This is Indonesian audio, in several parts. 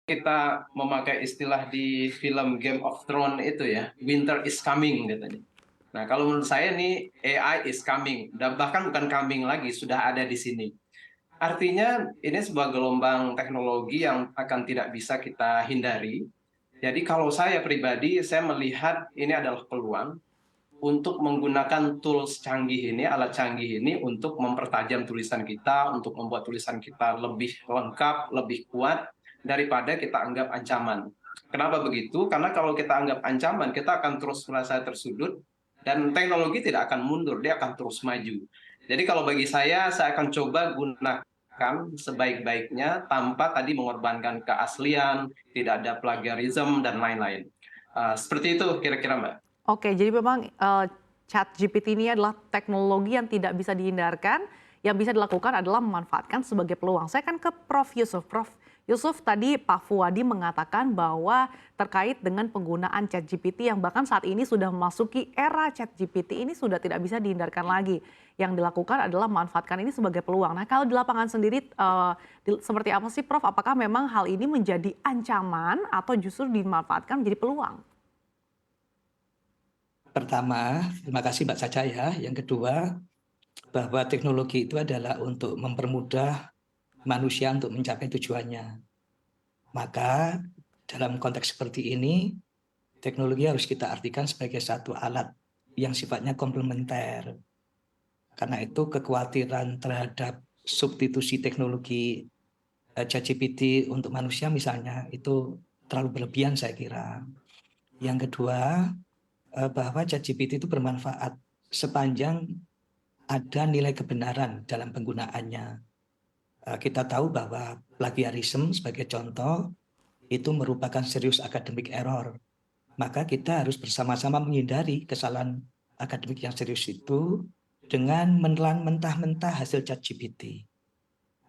kita memakai istilah di film Game of Thrones itu ya, winter is coming katanya. Nah, kalau menurut saya nih AI is coming, dan bahkan bukan coming lagi, sudah ada di sini. Artinya ini sebuah gelombang teknologi yang akan tidak bisa kita hindari. Jadi kalau saya pribadi, saya melihat ini adalah peluang untuk menggunakan tools canggih ini, alat canggih ini untuk mempertajam tulisan kita, untuk membuat tulisan kita lebih lengkap, lebih kuat daripada kita anggap ancaman. Kenapa begitu? Karena kalau kita anggap ancaman, kita akan terus merasa tersudut dan teknologi tidak akan mundur, dia akan terus maju. Jadi kalau bagi saya akan coba gunakan sebaik-baiknya tanpa tadi mengorbankan keaslian, tidak ada plagiarisme dan lain-lain. Seperti itu kira-kira, Mbak. Oke, jadi memang ChatGPT ini adalah teknologi yang tidak bisa dihindarkan, yang bisa dilakukan adalah memanfaatkan sebagai peluang. Saya akan ke Prof. Yusuf. Prof. Yusuf, tadi Pak Fuadi mengatakan bahwa terkait dengan penggunaan ChatGPT yang bahkan saat ini sudah memasuki era ChatGPT ini sudah tidak bisa dihindarkan lagi. Yang dilakukan adalah memanfaatkan ini sebagai peluang. Nah, kalau di lapangan sendiri seperti apa sih Prof? Apakah memang hal ini menjadi ancaman atau justru dimanfaatkan menjadi peluang? Pertama, terima kasih Mbak Caca ya. Yang kedua, bahwa teknologi itu adalah untuk mempermudah manusia untuk mencapai tujuannya. Maka dalam konteks seperti ini, teknologi harus kita artikan sebagai satu alat yang sifatnya komplementer. Karena itu kekhawatiran terhadap substitusi teknologi ChatGPT untuk manusia misalnya, itu terlalu berlebihan saya kira. Yang kedua, bahwa ChatGPT itu bermanfaat sepanjang ada nilai kebenaran dalam penggunaannya. Kita tahu bahwa plagiarisme sebagai contoh itu merupakan serius academic error. Maka kita harus bersama-sama menghindari kesalahan akademik yang serius itu dengan menelan mentah-mentah hasil ChatGPT.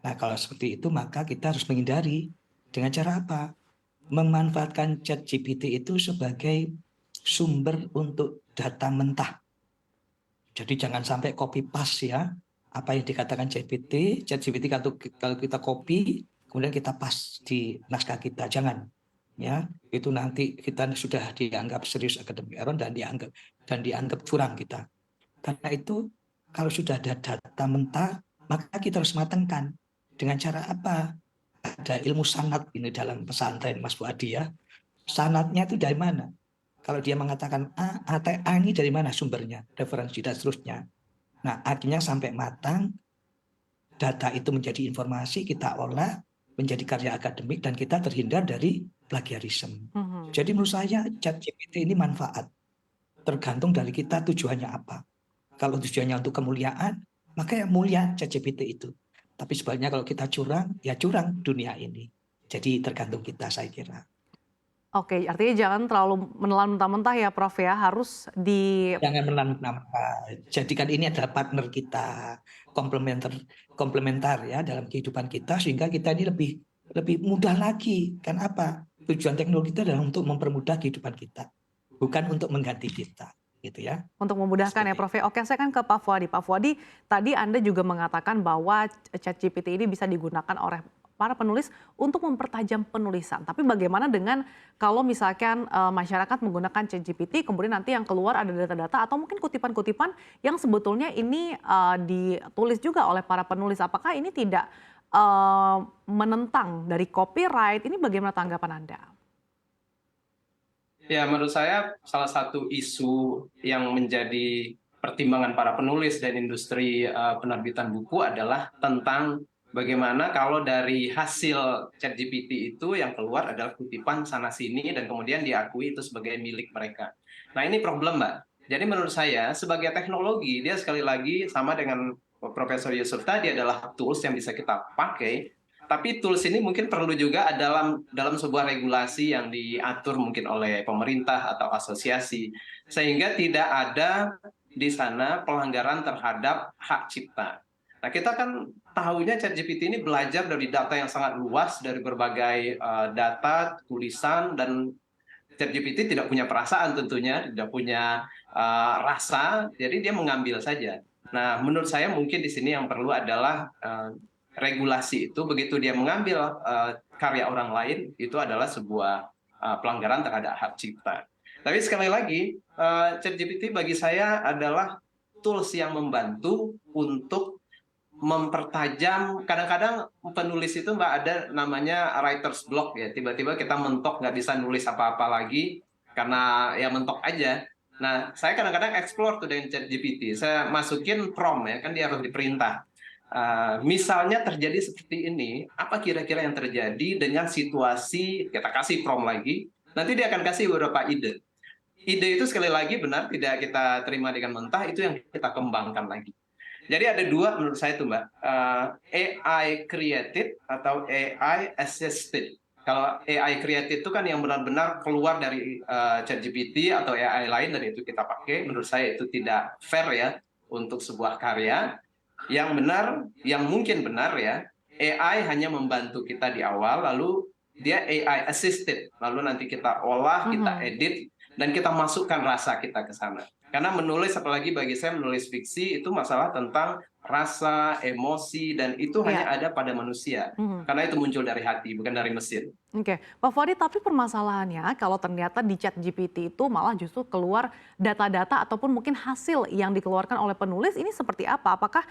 Nah, kalau seperti itu maka kita harus menghindari dengan cara apa? Memanfaatkan ChatGPT itu sebagai sumber untuk data mentah. Jadi jangan sampai copy paste ya. Apa yang dikatakan ChatGPT kalau kita copy, kemudian kita paste di naskah kita. Jangan. Ya, itu nanti kita sudah dianggap serius academic error dan dianggap curang kita. Karena itu kalau sudah ada data mentah, maka kita harus matangkan. Dengan cara apa? Ada ilmu sanad ini dalam pesantren Mas Fuadi ya. Sanadnya itu dari mana? Kalau dia mengatakan A ini dari mana sumbernya, referensi dan seterusnya. Nah, akhirnya sampai matang, data itu menjadi informasi, kita olah, menjadi karya akademik, dan kita terhindar dari plagiarisme. Jadi menurut saya ChatGPT ini manfaat. Tergantung dari kita tujuannya apa. Kalau tujuannya untuk kemuliaan, maka yang mulia ChatGPT itu. Tapi sebaliknya kalau kita curang, ya curang dunia ini. Jadi tergantung kita saya kira. Oke, artinya jangan terlalu menelan mentah-mentah ya Prof ya, harus Jangan menelan mentah-mentah. Jadikan ini adalah partner kita, komplementer ya dalam kehidupan kita, sehingga kita ini lebih mudah lagi. Kan apa? Tujuan teknologi itu adalah untuk mempermudah kehidupan kita, bukan untuk mengganti kita. Gitu ya. Untuk memudahkan ya Prof. Oke, saya kan ke Pak Fuadi. Pak Fuadi, tadi Anda juga mengatakan bahwa ChatGPT ini bisa digunakan oleh para penulis untuk mempertajam penulisan. Tapi bagaimana dengan kalau misalkan masyarakat menggunakan ChatGPT, kemudian nanti yang keluar ada data-data atau mungkin kutipan-kutipan yang sebetulnya ini ditulis juga oleh para penulis. Apakah ini tidak menentang dari copyright? Ini bagaimana tanggapan Anda? Ya, menurut saya salah satu isu yang menjadi pertimbangan para penulis dan industri penerbitan buku adalah tentang bagaimana kalau dari hasil ChatGPT itu yang keluar adalah kutipan sana-sini dan kemudian diakui itu sebagai milik mereka. Nah, ini problem, Mbak. Jadi menurut saya sebagai teknologi, dia sekali lagi sama dengan Profesor Yusuf tadi adalah tools yang bisa kita pakai. Tapi tools ini mungkin perlu juga dalam sebuah regulasi yang diatur mungkin oleh pemerintah atau asosiasi, sehingga tidak ada di sana pelanggaran terhadap hak cipta. Nah, kita kan tahunya ChatGPT ini belajar dari data yang sangat luas dari berbagai data, tulisan, dan ChatGPT tidak punya perasaan tentunya, tidak punya rasa, jadi dia mengambil saja. Nah, menurut saya mungkin di sini yang perlu adalah regulasi itu begitu dia mengambil karya orang lain itu adalah sebuah pelanggaran terhadap hak cipta. Tapi sekali lagi, ChatGPT bagi saya adalah tools yang membantu untuk mempertajam. Kadang-kadang penulis itu Mbak ada namanya writer's block ya, tiba-tiba kita mentok nggak bisa nulis apa-apa lagi karena ya mentok aja. Nah, saya kadang-kadang explore tuh dengan ChatGPT, saya masukin prompt ya, kan dia harus diperintah. Misalnya terjadi seperti ini, apa kira-kira yang terjadi dengan situasi, kita kasih prompt lagi, nanti dia akan kasih beberapa ide. Ide itu sekali lagi benar tidak kita terima dengan mentah, itu yang kita kembangkan lagi. Jadi ada dua menurut saya tuh Mbak, AI created atau AI assisted. Kalau AI created itu kan yang benar-benar keluar dari ChatGPT atau AI lain dan itu kita pakai, menurut saya itu tidak fair ya untuk sebuah karya. Yang benar, yang mungkin benar ya, AI hanya membantu kita di awal, lalu dia AI assisted, lalu nanti kita olah, kita edit, dan kita masukkan rasa kita ke sana. Karena menulis, apalagi bagi saya menulis fiksi, itu masalah tentang rasa, emosi, dan itu hanya ada pada manusia. Karena itu muncul dari hati, bukan dari mesin. Oke, Pak Fuadi, tapi permasalahannya kalau ternyata di ChatGPT itu malah justru keluar data-data ataupun mungkin hasil yang dikeluarkan oleh penulis, ini seperti apa? Apakah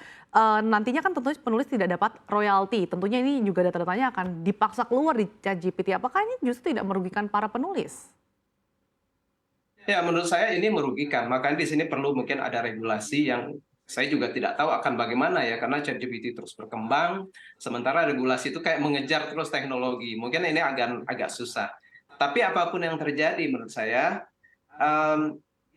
nantinya kan tentunya penulis tidak dapat royalti, tentunya ini juga data-datanya akan dipaksa keluar di ChatGPT. Apakah ini justru tidak merugikan para penulis? Ya, menurut saya ini merugikan. Makanya di sini perlu mungkin ada regulasi yang saya juga tidak tahu akan bagaimana ya, karena ChatGPT terus berkembang, sementara regulasi itu kayak mengejar terus teknologi. Mungkin ini agak susah. Tapi apapun yang terjadi, menurut saya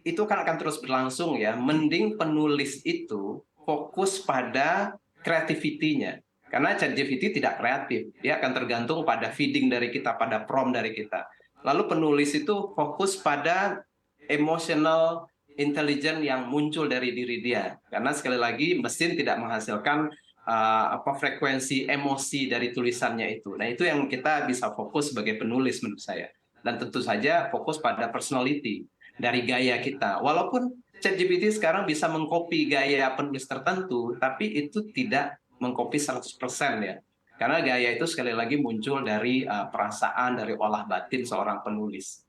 itu kan akan terus berlangsung ya. Mending penulis itu fokus pada kreativitinya. Karena ChatGPT tidak kreatif, dia akan tergantung pada feeding dari kita, pada prompt dari kita. Lalu penulis itu fokus pada emotional intelligence yang muncul dari diri dia, karena sekali lagi mesin tidak menghasilkan frekuensi emosi dari tulisannya itu. Nah, itu yang kita bisa fokus sebagai penulis menurut saya, dan tentu saja fokus pada personality dari gaya kita. Walaupun ChatGPT sekarang bisa mengcopy gaya penulis tertentu, tapi itu tidak mengcopy 100% ya, karena gaya itu sekali lagi muncul dari perasaan, dari olah batin seorang penulis.